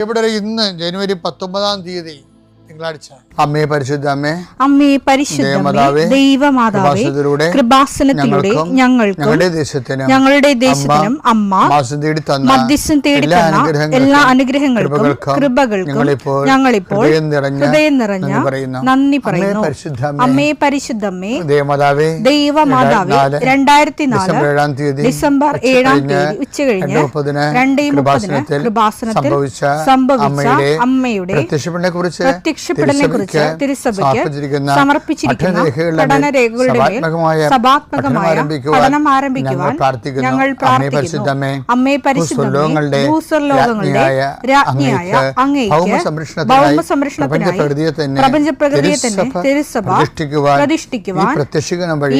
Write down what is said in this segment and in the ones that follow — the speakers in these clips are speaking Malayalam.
ഇവിടെ ഇന്ന് ജനുവരി 19 തിങ്കളാഴ്ച. അമ്മേ പരിശുദ്ധ അമ്മേ, അമ്മേ പരിശുദ്ധ ദൈവമാതാവേ, കൃപാസനത്തിലൂടെ ഞങ്ങളുടെ ദേശത്തിനും അമ്മ മധ്യസ്ഥം തേടി തന്ന എല്ലാ അനുഗ്രഹങ്ങൾക്കും കൃപകൾക്കും ഞങ്ങളിപ്പോൾ ഹൃദയം നിറഞ്ഞ നന്ദി പറയുന്നു. അമ്മേ പരിശുദ്ധമ്മേ ദൈവമാതാവേ, 2004 ഡിസംബർ 7 ഉച്ചകഴിഞ്ഞ് 2:30 കൃപാസനത്തിൽ സംഭവിച്ച അമ്മയുടെ പ്രത്യക്ഷപ്പെടലിനെ കുറിച്ച് തിരുസഭയ്ക്ക് സമർപ്പിച്ചിരിക്കുന്ന പഠനരേഖകളുടെ സഭാത്മകമായ പഠനം ആരംഭിക്കുവാൻ ഞങ്ങൾ പ്രാർത്ഥിക്കുന്നു. അമ്മേ പരിശുദ്ധമേ, ഭൂസ്വർലോകങ്ങളുടെ രാജ്ഞിയായ അങ്ങേയ്ക്ക് ഭൗമ സംരക്ഷണത്തിനായി പ്രപഞ്ചപ്രകൃതിയെ തന്നെ തിരുസഭ പ്രതിഷ്ഠിക്കുവാൻ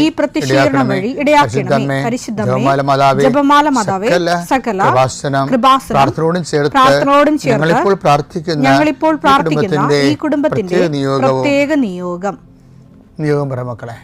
ഈ പ്രത്യക്ഷീകരണം വഴി ഇടയാക്കണമേ. പരിശുദ്ധമേ, ജപമാല മാതാവേ, സകല കൃപാസനം പ്രാർത്ഥനയോടും ചേർത്ത് ഞങ്ങളിപ്പോൾ പ്രാർത്ഥിക്കുന്ന ഈ കുടുംബത്തിന്റെ പ്രത്യേക നിയോഗം പറ മക്കളെ.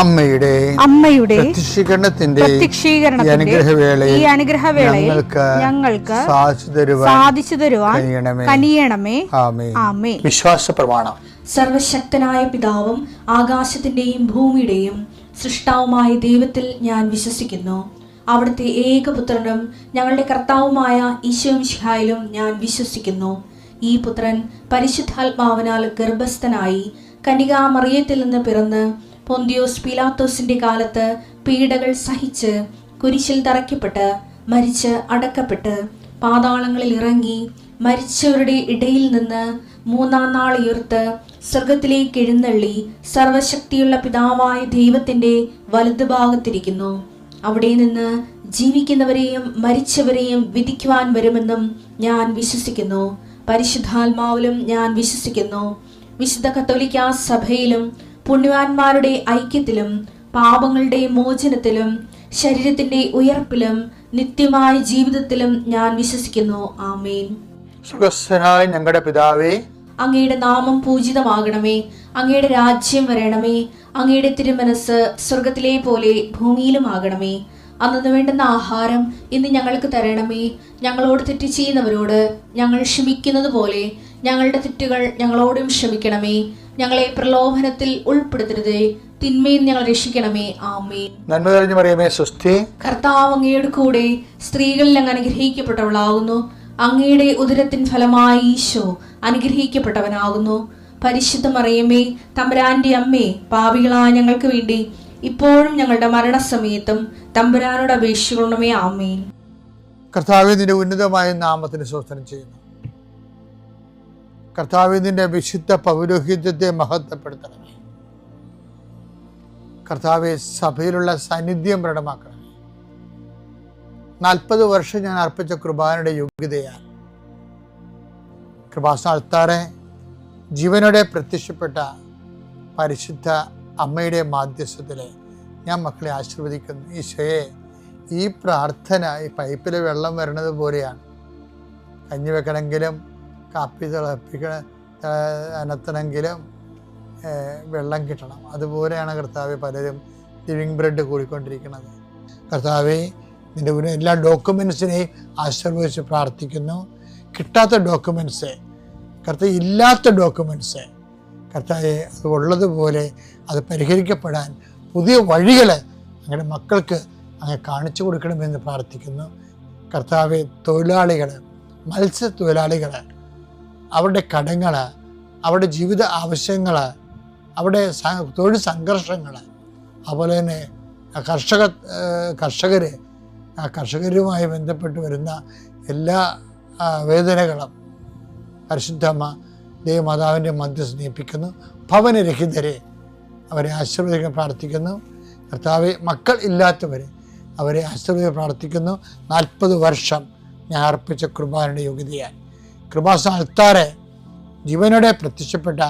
അമ്മയുടെ പ്രത്യക്ഷീകരണത്തിന്റെ ഈ അനുഗ്രഹവേളയിൽ ഞങ്ങൾക്ക് സാധിച്ചു തരുവാൻ കനിയണമേ. ആമേൻ. വിശ്വാസ പ്രമാണം. സർവശക്തനായ പിതാവും ആകാശത്തിന്റെയും ഭൂമിയുടെയും സൃഷ്ടാവുമായ ദൈവത്തിൽ ഞാൻ വിശ്വസിക്കുന്നു. അവിടുത്തെ ഏകപുത്രനും ഞങ്ങളുടെ കർത്താവുമായ ഈശോമിശിഹായിലും ഞാൻ വിശ്വസിക്കുന്നു. ഈ പുത്രൻ പരിശുദ്ധാത്മാവിനാൽ ഗർഭസ്ഥനായി കന്യകാമറിയത്തിൽ നിന്ന് പിറന്ന് പൊന്തിയോസ് പീലാത്തോസിന്റെ കാലത്ത് പീഡകൾ സഹിച്ച് കുരിശിൽ തറയ്ക്കപ്പെട്ട് മരിച്ച് അടക്കപ്പെട്ട് പാതാളങ്ങളിൽ ഇറങ്ങി മരിച്ചവരുടെ ഇടയിൽ നിന്ന് 3-ാം നാൾ ഉയർത്ത് സ്വർഗത്തിലേക്ക് എഴുന്നള്ളി സർവശക്തിയുള്ള പിതാവായ ദൈവത്തിന്റെ വലതുഭാഗത്തിരിക്കുന്നു. അവിടെ നിന്ന് ജീവിക്കുന്നവരെയും മരിച്ചവരെയും വിധിക്കുവാൻ വരുമെന്നും ഞാൻ വിശ്വസിക്കുന്നു. പരിശുദ്ധാത്മാവിലും ഞാൻ വിശ്വസിക്കുന്നു. വിശുദ്ധ കത്തോലിക്കാ സഭയിലും പുണ്യവാന്മാരുടെ ഐക്യത്തിലും പാപങ്ങളുടെ മോചനത്തിലും ശരീരത്തിന്റെ ഉയർപ്പിലും നിത്യമായ ജീവിതത്തിലും ഞാൻ വിശ്വസിക്കുന്നു. ആമേൻ. സുഖസ്ഥനായ ഞങ്ങളുടെ പിതാവേ, അങ്ങയുടെ നാമം പൂജിതമാകണമേ. അങ്ങയുടെ രാജ്യം വരണമേ. അങ്ങയുടെ തിരുമനസ് സ്വർഗത്തിലെ പോലെ ഭൂമിയിലും ആകണമേ. അന്നു വേണ്ടുന്ന ആഹാരം ഇന്ന് ഞങ്ങൾക്ക് തരണമേ. ഞങ്ങളോട് തെറ്റ് ചെയ്യുന്നവരോട് ഞങ്ങൾ ക്ഷമിക്കുന്നത് പോലെ ഞങ്ങളുടെ തെറ്റുകൾ ഞങ്ങളോടും ക്ഷമിക്കണമേ. ഞങ്ങളെ പ്രലോഭനത്തിൽ ഉൾപ്പെടുത്തരുതേ, തിന്മയിൽ ഞങ്ങൾ രക്ഷിക്കണമേ. ആമേൻ. നന്മ നിറഞ്ഞ മറിയമേ, സ്വസ്തി. കർത്താവ് അങ്ങയുടെ കൂടെ സ്ത്രീകളിൽ അങ്ങ് അനുഗ്രഹിക്കപ്പെട്ടവളാകുന്നു. അങ്ങയുടെ ഉദരത്തിൻ ഫലമായി ഈശോ അനുഗ്രഹിക്കപ്പെട്ടവനാകുന്നു. പരിശുദ്ധ മറിയമേ, തമ്പുരാന്റെ അമ്മേ, പാപികളായ ഞങ്ങൾക്ക് വേണ്ടി ഇപ്പോഴും ഞങ്ങളുടെ മരണസമയത്തും തമ്പുരാനോട് അപേക്ഷിക്കണമേ. ആമേൻ. കർത്താവേ, നിന്റെ ഉന്നതമായ നാമത്തിന് സ്തോത്രം ചെയ്യുന്നു. കർത്താവേ, നിന്റെ വിശുദ്ധ പൗരോഹിത്യത്തെ മഹത്വപ്പെടുത്തണമേ. കർത്താവെ, സഭയിലുള്ള സാന്നിധ്യം പ്രകടമാക്കണമേ. 40 വർഷം ഞാൻ അർപ്പിച്ച കൃപാനയുടെ യോഗ്യതയാൽ കൃപാസ്ഥാനത്താറെ ജീവനോടെ പ്രത്യക്ഷപ്പെട്ട പരിശുദ്ധ അമ്മയുടെ മാധ്യസ്ഥത്തിലെ ഞാൻ മക്കളെ ആശീർവദിക്കുന്നു. ഈശോയെ, ഈ പ്രാർത്ഥന ഈ പൈപ്പിൽ വെള്ളം വരുന്നത് പോലെയാണ്. കഞ്ഞി വെക്കണമെങ്കിലും കാപ്പി അനത്തണമെങ്കിലും വെള്ളം കിട്ടണം. അതുപോലെയാണ് കർത്താവെ പലരും ലിവിങ് ബ്രെഡ് കൂടിക്കൊണ്ടിരിക്കുന്നത്. കർത്താവെ, നിൻ്റെ എല്ലാ ഡോക്യുമെൻസിനെയും ആശീർവദിച്ച് പ്രാർത്ഥിക്കുന്നു. കിട്ടാത്ത ഡോക്യുമെൻറ്റ്സ്, കർത്താവ് ഇല്ലാത്ത ഡോക്യുമെൻറ്റ്സ്, കർത്താവെ അത് ഉള്ളതുപോലെ അത് പരിഹരിക്കപ്പെടാൻ പുതിയ വഴികൾ ഞങ്ങളുടെ മക്കൾക്ക് അങ്ങ് കാണിച്ചു കൊടുക്കണമെന്ന് പ്രാർത്ഥിക്കുന്നു. കർത്താവെ, തൊഴിലാളികൾ, മത്സ്യത്തൊഴിലാളികൾ അവരുടെ കടങ്ങൾ അവിടെ ജീവിത ആവശ്യങ്ങൾ, അവിടെ തൊഴിൽ സംഘർഷങ്ങൾ, അതുപോലെ തന്നെ കർഷകരുമായി ബന്ധപ്പെട്ട് വരുന്ന എല്ലാ വേദനകളും പരിശുദ്ധമ്മ ദൈവമാതാവിൻ്റെ മധ്യസ്ഥ നീപ്പിക്കുന്നു. ഭവനരഹിതരെ അവരെ ആശീർവദിക്കാൻ പ്രാർത്ഥിക്കുന്നു. കർത്താവെ, മക്കൾ ഇല്ലാത്തവരെ അവരെ ആശീർവദിക്കാൻ പ്രാർത്ഥിക്കുന്നു. 40 വർഷം ഞാൻ അർപ്പിച്ച കുർബാനയുടെ യോഗ്യതയാൽ കൃപാസ്ഥാനത്താറെ ജീവനോടെ പ്രത്യക്ഷപ്പെട്ട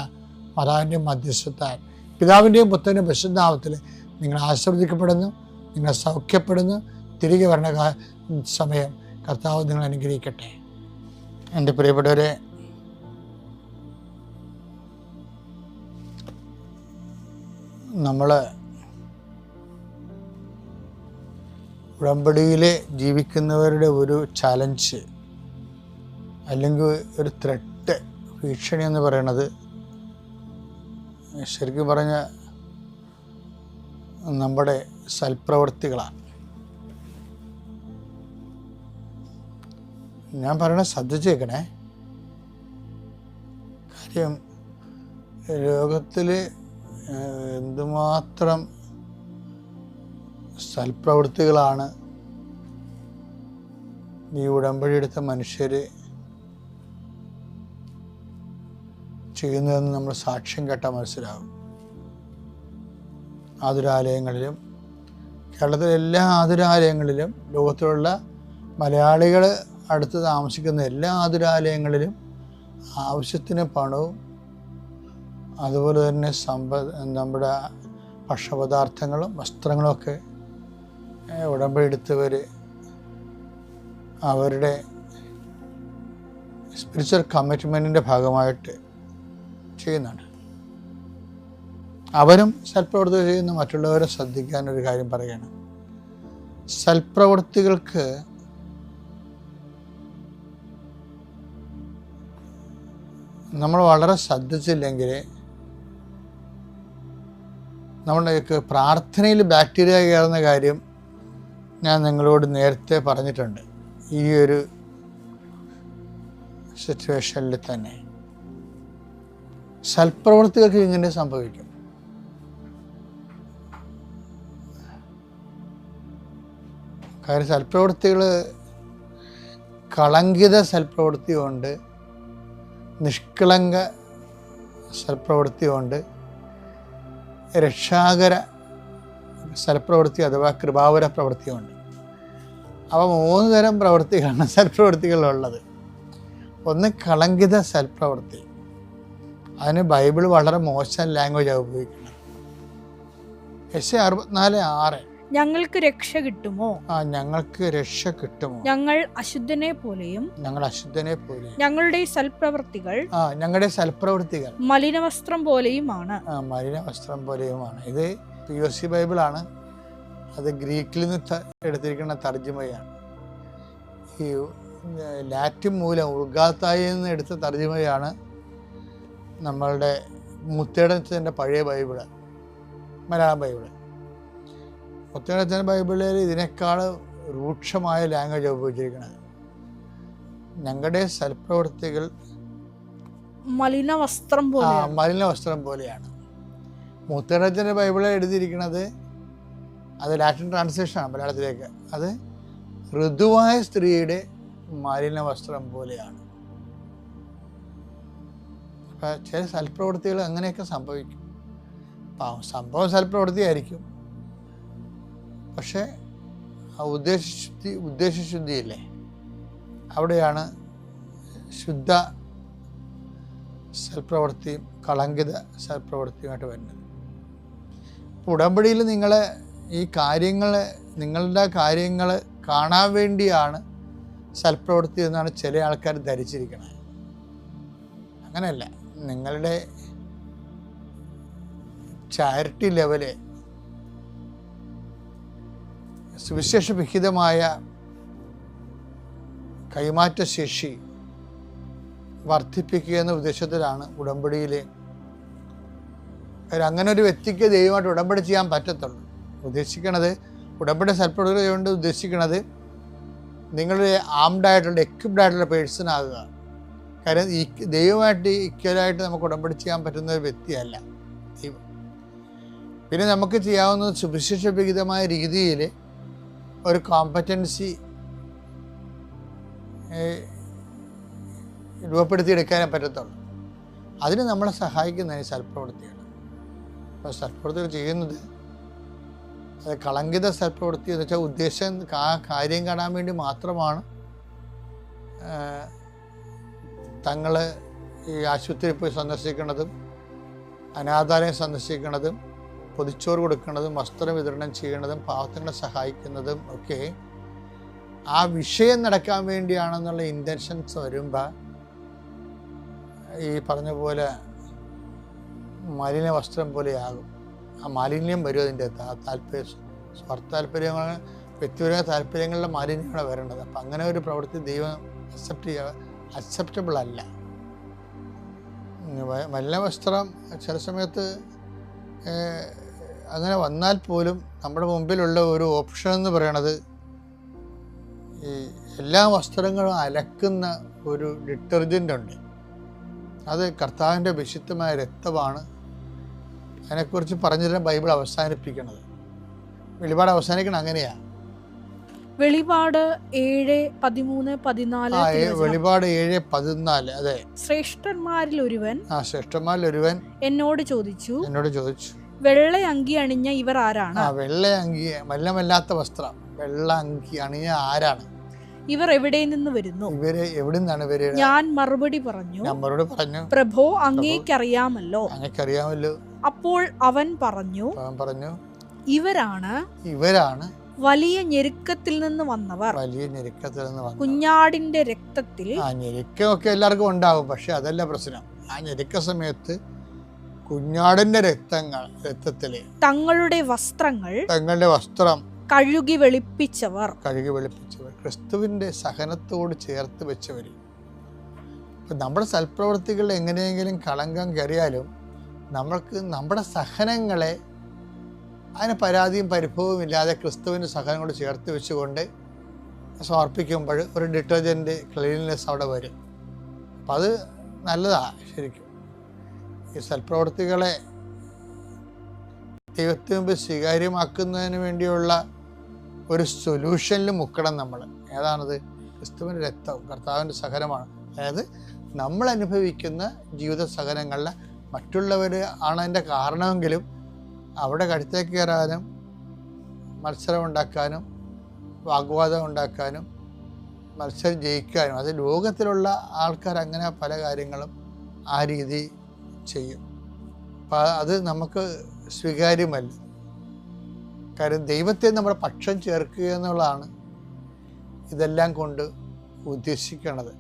മാതാവിൻ്റെ മധ്യസ്ഥത്താൽ പിതാവിൻ്റെയും പുത്രൻ്റെയും പരിശുദ്ധനാമത്തിൽ നിങ്ങൾ ആശീർവദിക്കപ്പെടുന്നു, നിങ്ങൾ സൗഖ്യപ്പെടുന്നു. തിരികെ വരണ സമയം കർത്താവ് നിങ്ങൾ അനുഗ്രഹിക്കട്ടെ. എൻ്റെ പ്രിയപ്പെട്ടവരെ, നമ്മൾ ഉടമ്പടിയിൽ ജീവിക്കുന്നവരുടെ ഒരു ചലഞ്ച് അല്ലെങ്കിൽ ഒരു ത്രെട്ട്, ഭീഷണി എന്ന് പറയുന്നത് ശരിക്കും പറഞ്ഞ നമ്മുടെ സൽപ്രവൃത്തികളാണ്. ഞാൻ പറയണത് ശ്രദ്ധിച്ചേക്കണേ. കാര്യം ലോകത്തിൽ എന്തുമാത്രം സൽപ്രവൃത്തികളാണ് ഈ ഉടമ്പടി എടുത്ത മനുഷ്യർ ചെയ്യുന്നതെന്ന് നമ്മൾ സാക്ഷ്യം കേട്ടാൽ മനസ്സിലാകും. ആതുരാലയങ്ങളിലും, കേരളത്തിലെ എല്ലാ ആതുരാലയങ്ങളിലും, ലോകത്തിലുള്ള മലയാളികൾ അടുത്ത് താമസിക്കുന്ന എല്ലാ ആതുരാലയങ്ങളിലും ആവശ്യത്തിന് പണവും അതുപോലെ തന്നെ നമ്മുടെ ഭക്ഷണപദാർത്ഥങ്ങളും വസ്ത്രങ്ങളുമൊക്കെ ഉടമ്പടി എടുത്തവർ അവരുടെ സ്പിരിച്വൽ കമ്മിറ്റ്മെൻറ്റിൻ്റെ ഭാഗമായിട്ട് ചെയ്യുന്നുണ്ട്. അവരും സൽപ്രവൃത്തി ചെയ്യുന്ന മറ്റുള്ളവരെ ശ്രദ്ധിക്കാനൊരു കാര്യം പറയുകയാണ്. സൽപ്രവൃത്തികൾക്ക് നമ്മൾ വളരെ ശ്രദ്ധിച്ചില്ലെങ്കിൽ നമ്മളുടെയൊക്കെ പ്രാർത്ഥനയിൽ ബാക്ടീരിയ കയറുന്ന കാര്യം ഞാൻ നിങ്ങളോട് നേരത്തെ പറഞ്ഞിട്ടുണ്ട്. ഈ ഒരു സിറ്റുവേഷനിൽ തന്നെ സൽപ്രവൃത്തികൾക്ക് ഇങ്ങനെ സംഭവിക്കും. കാര്യം സൽപ്രവൃത്തികൾ കളങ്കിത സൽപ്രവൃത്തിയുണ്ട്, നിഷ്കളങ്ക സൽപ്രവൃത്തിയുണ്ട്, രക്ഷാകര സൽപ്രവൃത്തി അഥവാ കൃപാവര പ്രവൃത്തിയുണ്ട്. അവ 3 തരം പ്രവൃത്തികളാണ് സൽപ്രവൃത്തികളുള്ളത്. ഒന്ന് കളങ്കിത സൽപ്രവൃത്തി. അതിന് ബൈബിൾ വളരെ മോശം ലാംഗ്വേജാണ് ഉപയോഗിക്കുന്നത്. യെശയ്യാ 64:6 ഞങ്ങൾക്ക് രക്ഷ കിട്ടുമോ? ഞങ്ങൾക്ക് രക്ഷ കിട്ടുമോ? ഞങ്ങൾ അശുദ്ധനെ പോലെയും ഞങ്ങളുടെ സൽപ്രവൃത്തികൾ മലിനവസ്ത്രം പോലെയുമാണ്. മലിനവസ്ത്രം പോലെയുമാണ്. ഇത് POC ബൈബിളാണ്. അത് ഗ്രീക്കിൽ നിന്ന് എടുത്തിരിക്കുന്ന തർജ്ജിമയാണ്. ഈ ലാറ്റിൻ മൂലം ഉൾഗാത്തായിൽ നിന്ന് എടുത്ത തർജ്ജിമയാണ് നമ്മളുടെ മുത്തേടത്തിൻ്റെ പഴയ ബൈബിള്, മലയാളം ബൈബിള്. മുത്തേടത്തിൻ്റെ ബൈബിളിൽ ഇതിനേക്കാൾ രൂക്ഷമായ ലാംഗ്വേജ് ഉപയോഗിച്ചിരിക്കുന്നത്. ഞങ്ങളുടെ സൽപ്രവൃത്തികൾ മലിനവസ്ത്രം പോലെയാണ്. മുത്തേടത്തിൻ്റെ ബൈബിളിൽ എഴുതിയിരിക്കുന്നത് അത് ലാറ്റിൻ ട്രാൻസ്ലേഷനാണ് മലയാളത്തിലേക്ക്. അത് ഋതുവായ സ്ത്രീയുടെ മലിന വസ്ത്രം പോലെയാണ്. അപ്പം ചില സൽപ്രവൃത്തികൾ അങ്ങനെയൊക്കെ സംഭവിക്കും. സംഭവം സൽപ്രവൃത്തിയായിരിക്കും, പക്ഷേ ആ ഉദ്ദേശശുദ്ധിയില്ലേ, അവിടെയാണ് ശുദ്ധ സൽപ്രവൃത്തിയും കളങ്കിത സൽപ്രവൃത്തിയുമായിട്ട് വരുന്നത്. ഉടമ്പടിയിൽ നിങ്ങൾ ഈ കാര്യങ്ങൾ, നിങ്ങളുടെ കാര്യങ്ങൾ കാണാൻ വേണ്ടിയാണ് സൽപ്രവൃത്തി എന്നാണ് ചില ആൾക്കാർ ധരിച്ചിരിക്കുന്നത്. അങ്ങനെയല്ല. നിങ്ങളുടെ ചാരിറ്റി ലെവല്, സുവിശേഷവിഹിതമായ കൈമാറ്റ ശേഷി വർദ്ധിപ്പിക്കുക എന്ന ഉദ്ദേശത്തിലാണ് ഉടമ്പടിയിൽ. അങ്ങനെ ഒരു വ്യക്തിക്ക് ദൈവമായിട്ട് ഉടമ്പടി ചെയ്യാൻ പറ്റത്തുള്ളൂ. ഉദ്ദേശിക്കണത്, ഉടമ്പടി സൽപ്രവൃത്തി കൊണ്ട് ഉദ്ദേശിക്കുന്നത് നിങ്ങളുടെ ആംഡ് ആയിട്ടുള്ള, എക്വിപ്ഡ് ആയിട്ടുള്ള പേഴ്സൺ ആകുക. കാര്യം ഈ ദൈവമായിട്ട് ഈക്വലായിട്ട് നമുക്ക് ഉടമ്പടി ചെയ്യാൻ പറ്റുന്ന ഒരു വ്യക്തിയല്ല ദൈവം. പിന്നെ നമുക്ക് ചെയ്യാവുന്നത് സുവിശേഷവിഹിതമായ രീതിയിൽ ഒരു കോമ്പറ്റൻസി രൂപപ്പെടുത്തിയെടുക്കാനേ പറ്റത്തുള്ളൂ. അതിന് നമ്മളെ സഹായിക്കുന്ന ഈ സൽപ്രവൃത്തികൾ. അപ്പോൾ സൽപ്രവൃത്തികൾ ചെയ്യുന്നത് അത് കളങ്കിത സൽപ്രവൃത്തി എന്ന് വെച്ചാൽ ഉദ്ദേശം ആ കാര്യം കാണാൻ വേണ്ടി മാത്രമാണ് തങ്ങൾ ഈ ആശുപത്രിയിൽ പോയി സന്ദർശിക്കുന്നതും അനാഥാലയം സന്ദർശിക്കുന്നതും പൊതിച്ചോറ് കൊടുക്കുന്നതും വസ്ത്രം വിതരണം ചെയ്യുന്നതും പാവങ്ങളെ സഹായിക്കുന്നതും ഒക്കെ ആ വിഷയം നടക്കാൻ വേണ്ടിയാണെന്നുള്ള ഇൻറ്റൻഷൻസ് വരുമ്പോൾ ഈ പറഞ്ഞ പോലെ മലിന വസ്ത്രം പോലെയാകും. ആ മാലിന്യം വരും. അതിൻ്റെ സ്വാർത്ഥ താല്പര്യങ്ങൾ, വ്യക്തിപരമായ താല്പര്യങ്ങളുടെ മാലിന്യമാണ് വരേണ്ടത്. അപ്പം അങ്ങനെ ഒരു പ്രവൃത്തി ദൈവം അക്സെപ്റ്റബിൾ അല്ല. മലിന വസ്ത്രം ചില സമയത്ത് അങ്ങനെ വന്നാൽ പോലും നമ്മുടെ മുമ്പിലുള്ള ഒരു ഓപ്ഷൻ എന്ന് പറയണത് ഈ എല്ലാ വസ്ത്രങ്ങളും അലക്കുന്ന ഒരു ഡിറ്റർജൻ്റ് ഉണ്ട്. അത് കർത്താവിൻ്റെ വിശുദ്ധമായ രക്തമാണ്. അതിനെക്കുറിച്ച് പറഞ്ഞിട്ട് ബൈബിൾ അവസാനിപ്പിക്കണത്. വെളിപാട് അവസാനിക്കണം അങ്ങനെയാണ്. വെളിപാട് 7:13-14. വെളിപാട് 7:14. അതെ. ശ്രേഷ്ഠന്മാരിൽ ഒരുവൻ എന്നോട് ചോദിച്ചു, വെള്ള അങ്കി അണിഞ്ഞ ഇവർ ആരാണ്? വെള്ള അങ്കി, മല്ലമല്ലാത്ത വസ്ത്രം, വെള്ള അങ്കി അണിഞ്ഞ ആരാണ്? ഇവർ എവിടെ നിന്ന് വരുന്നു? ഇവര് എവിടെ നിന്നാണ് ഇവര്? ഞാൻ മറുപടി പറഞ്ഞു, പ്രഭോ, അങ്ങേക്കറിയാമല്ലോ. അപ്പോൾ അവൻ പറഞ്ഞു, ഇവരാണ് വലിയ ഞെരുക്കത്തിൽ നിന്ന് വന്നവർ. കുഞ്ഞാടിന്റെ രക്തത്തിൽ. ഞെരുക്കമൊക്കെ എല്ലാവർക്കും ഉണ്ടാവും. പക്ഷെ അതല്ല പ്രശ്നം. ആ ഞെരുക്ക സമയത്ത് കുഞ്ഞാടിന്റെ രക്തത്തില് തങ്ങളുടെ വസ്ത്രം കഴുകി വെളുപ്പിച്ചവർ. ക്രിസ്തുവിന്റെ സഹനത്തോട് ചേർത്ത് വെച്ചവർ. ഇപ്പം നമ്മുടെ സൽപ്രവൃത്തികളിൽ എങ്ങനെയെങ്കിലും കളങ്കം കയറിയാലും നമ്മൾക്ക് നമ്മുടെ സഹനങ്ങളെ അതിന് പരാതിയും പരിഭവവും ഇല്ലാതെ ക്രിസ്തുവിൻ്റെ സഹനങ്ങളോട് ചേർത്ത് വെച്ചുകൊണ്ട് സമർപ്പിക്കുമ്പോൾ ഒരു ഡിറ്റർജൻറ്റ് ക്ലീൻനെസ് അവിടെ വരും. അപ്പം അത് നല്ലതാണ്. ശരിക്കും ഈ സൽപ്രവൃത്തികളെ ദൈവത്തിന് മുമ്പ് സ്വീകാര്യമാക്കുന്നതിന് വേണ്ടിയുള്ള ഒരു സൊല്യൂഷനിൽ മുക്കണം നമ്മൾ. ഏതാണത്? ക്രിസ്തുവിൻ്റെ രക്തം, കർത്താവിൻ്റെ സഹനമാണ്. അതായത് നമ്മൾ അനുഭവിക്കുന്ന ജീവിത സഹനങ്ങളിൽ മറ്റുള്ളവർ ആണ് അതിൻ്റെ കാരണമെങ്കിലും അവിടെ കഴുത്തേക്ക് കയറാനും മത്സരം ഉണ്ടാക്കാനും വാഗ്വാദം ഉണ്ടാക്കാനും മത്സരം ജയിക്കാനും, അത് ലോകത്തിലുള്ള ആൾക്കാർ അങ്ങനെ പല കാര്യങ്ങളും ആ രീതി ചെയ്യും. അപ്പം അത് നമുക്ക് സ്വീകാര്യമല്ല. കാര്യം ദൈവത്തെ നമ്മുടെ പക്ഷം ചേർക്കുക എന്നുള്ളതാണ് ഇതെല്ലാം കൊണ്ട് ഉദ്ദേശിക്കുന്നത്.